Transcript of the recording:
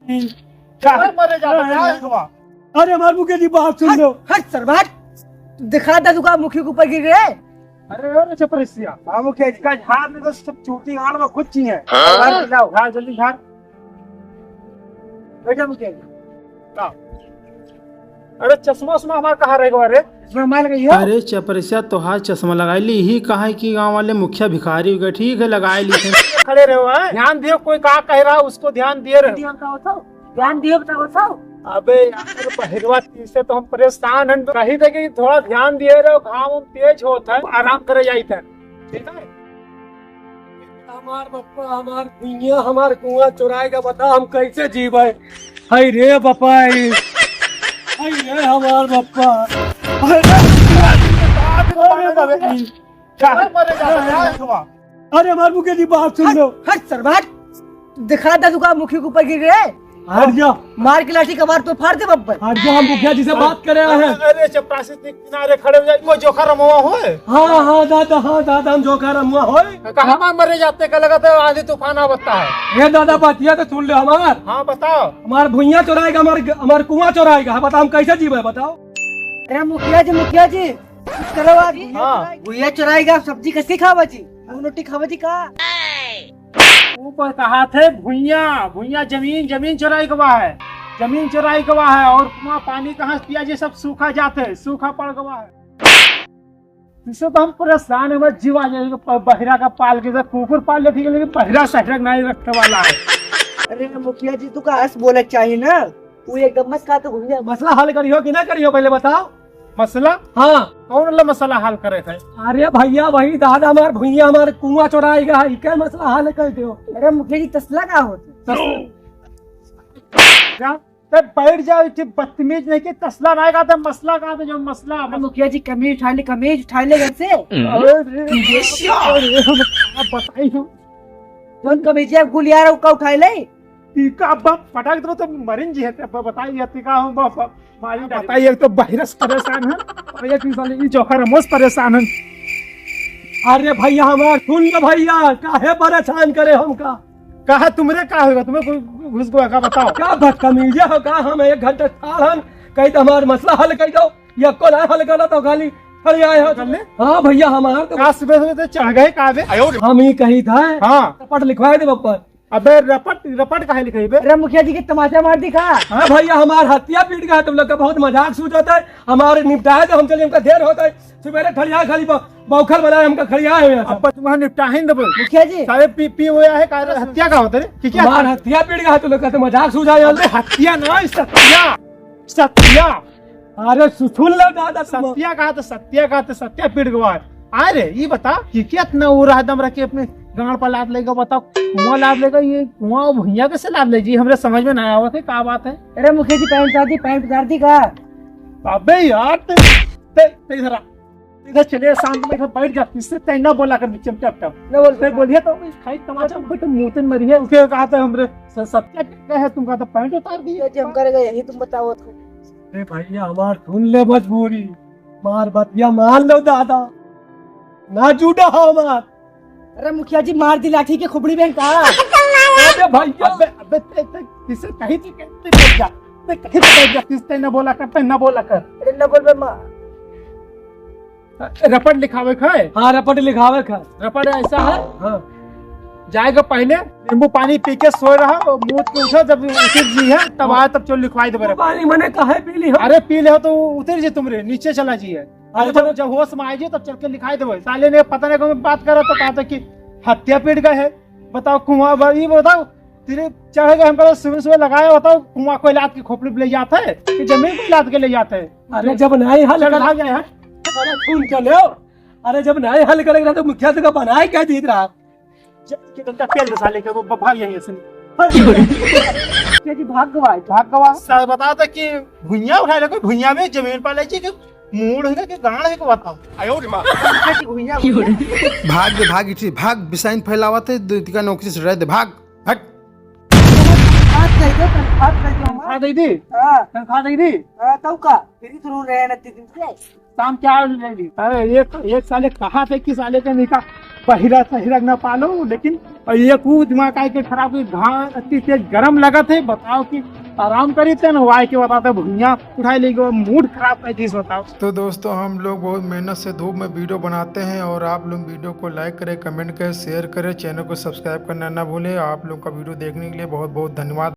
मरे जाता। अरे हमारे मुखिया जी बात सुन लो। हट सरवाट दिखा था दुकान मुखी के ऊपर गिर गए। अरे चपरिसिया मुखिया जी का झाड़ में तो सब चूटी गाड़ में कुछ नहीं है। झाड़ जल्दी झाड़। बैठा मुखिया जी। अरे चश्मा उस्मा हमारा कहाँ रहेगा? अरे इसमें मार गई हो। अरे चपरिसिया तोहार चश्मा लगाई ली ही कहा कि गांव वाले मुखिया भिखारी हो गए। ठीक है लगाए ली थे। खड़े रहो है। ध्यान दियो कोई कहा कह रहा उसको ध्यान दिए रहो। ध्यान दियो बताओ। अबे यार बहिरवा से तो हम परेशान हैं। कही थे कि थोड़ा ध्यान दिए रहो। घाम तेज होता है आराम करे जाई थे। ठीक है हमार बप्पा हमार भुइया हमार कुआं चुराएगा बता हम कैसे जीवे। हाय रे बप्पा हाय रे हमार बप्पा। अरे हमारे मुखिया जी बात सुन लो। हट सरवाट दिखा था दुकान मुखी के ऊपर गिर गए। हट जा मार के लाठी कबार तो फाड़ दे बब्बर। हट जा हम मुखिया जी से बात करे हैं। अरे चपरासी के किनारे खड़े हो जाए। वो जोखा रमुआ हो हाँ दादा हम जोखा रमुआ होए। कहाँ मरे जाते का लगा था आंधी तूफान बता है। ये दादा बातिया तो सुन ले हमार। हाँ बताओ। हमार भुइया चुराएगा हमार कुआं चुराएगा। बता हम कैसे जीवे बताओ। अरे मुखिया जी चलो आज भुइया चुराएगा सब्जी कैसे खावा जी? रोटी खावा जी का ऊपर कहा थे भुइया जमीन चुराई गवा है। जमीन चुराई गवा है और कुआं पानी कहाँ पिया जी सब सूखा जाते सूखा पड़ गवा है। इससे तो हम परेशान है। जीवा बहिरा का पाल के कुकुर पाल ले ठीक है लेकिन बहिरा सहरक नहीं रखने वाला है। अरे मुखिया जी तू का हंस बोले चाहिए ना। तू एकदम मत खा तो भुइया मसला हल करियो कि ना करियो पहले बताओ। मसला हाँ कौन वाला मसला हल करे थे? अरे भैया वही दादा हमार भुइया हमारे कुआं चुराएगा क्या मसला हल कर दो। अरे मुखिया जी तसला का होता बैठ जाओ बदतमीज नहीं कि तसला रहेगा तो मसला कहा था जो मसला। मुखिया जी कमीज उठा ले घर से। बताई कौन कमीज भूल यार का उठा ले। पटाख दो तो मरीन जी है। बताइए बताइए तो बहिरस परेशान है और एक इंसान जोखर मोस परेशान है। अरे भैया हमार सुन लो भैया काहे परेशान करे हमका। कहा तुमरे का होगा तुम्हें घुस गया का बताओ। क्या बदतमीजी हो का हम 1 घंटे ठाड़न कही तो हमार मसला हल कर दो। या को ना हल कर तो खाली खड़े आए हो। हाँ भैया हमार तो सुबह चढ़ गए काबे हम ही कही था। हाँ रपट लिखवाए दे बप्पर। अबे रपट काहे लिखाई बे? अरे मुखिया जी के तमाचा मार दिखा। हाँ भैया हमार हत्या पीट गया। तुम लोग का बहुत मजाक सूझ होता है। हमारे निपटाए तो हम चले हमका देर होता है। सुबह खड़िया खाली बौखल बनाए हमका खड़िया है। अब तुम्हारा निपटाही न बोल मुखिया जी सारे पी हुआ है हत्या का होता है। क्या हमार हत्या पीट गया। तुम लोग का तो मजाक सूझ आया। हत्या ना सत्या। अरे सुन लो दादा सत्या कहा तो सत्या पीट गवा है। अरे ये बता कि क्या इतना वो रहा दम रखे अपने गांड पर लाद लेगा। बताओ कुआं लाद लेगा ये कुआं भुइया कैसे लाद ले जी? हमरे समझ में नहीं आवा थे क्या बात है। अरे मुखिया जी पैंट उतार दी का। अबे यार इधर चले शांत में बैठ जा। इससे तैना बोला कर बीच में टप न बोलते बोलिए तो खाई तमाचा तो मुंह मरी है। उसके कहा था हमरे सत्या क्या है? तुम कहा था पैंट उतार दी। हम करेगा यही तुम बताओ। अरे भैया हमार सुन ले मजबूरी। मार बतिया मान लो दादा ना जूड़ा हो हमार। अरे मुखिया जी मार दी लाठी के खुबड़ी बहन का। अरे भैया अबे किसे कहीं थी बैठ जा कहीं बैठ जा। किसने न बोला कर। अरे न बोल बे माँ रपट लिखावे खाए। हाँ रपट लिखावे खा। रपट ऐसा है हाँ जाएगा पहले नींबू पानी पी के सो रहा मुंह के उठो जब उतर जी है तब आए तब चल लिखवाई दे। पानी मैंने कहा पी ली। अरे पी ले हो तो उतर जी तुमरे नीचे चला जी है। अरे जब होश में आए जी तब चल के लिखाई देवे। साले ने पता नहीं कौन बात करा तो कहा था कि हत्या पीट गए है। बताओ कुआं ये बताओ तेरे चढ़ गए हमको सुबह लगाया। बताओ कुआं को लाद के खोपड़ी पे ले जाता है कि जमीन को लाद के ले जाता है? अरे जब नहीं हल चढ़ा गया है। अरे सुन चलो। अरे जब नहीं हल करेगा तो मुखिया से का बनाए क्या जीत रहा। पेल दे साले के वो भाग यहीं से। जी भाग गवा बता था कि भुइया उठा ले। भुइया में जमीन पर ले कि मूड है कि गाड़ है को बताओ। भाग इठी भाग बिसाइन फैलावा थे दुतिका नौकरी से रह दे भाग हट। तनख्वाह दे दी। तब का फिर तो रहे न 3 दिन से शाम क्या ले ली? अरे एक साले कहा थे कि साले का निकाह पहिरा सहिरा न पालो, लेकिन ये कूद दिमाग आए के खराब हुई, घास अति तेज गरम लगा थे। बताओ कि आराम करी थे ना, वाय के बताते भुइया उठाई ले गए, मूड खराब है चीज बताओ। तो दोस्तों हम लोग बहुत मेहनत से धूप में वीडियो बनाते हैं और आप लोग वीडियो को लाइक करें, कमेंट करें, शेयर करें, चैनल को सब्सक्राइब करना ना भूलें। आप लोग का वीडियो देखने के लिए बहुत बहुत धन्यवाद।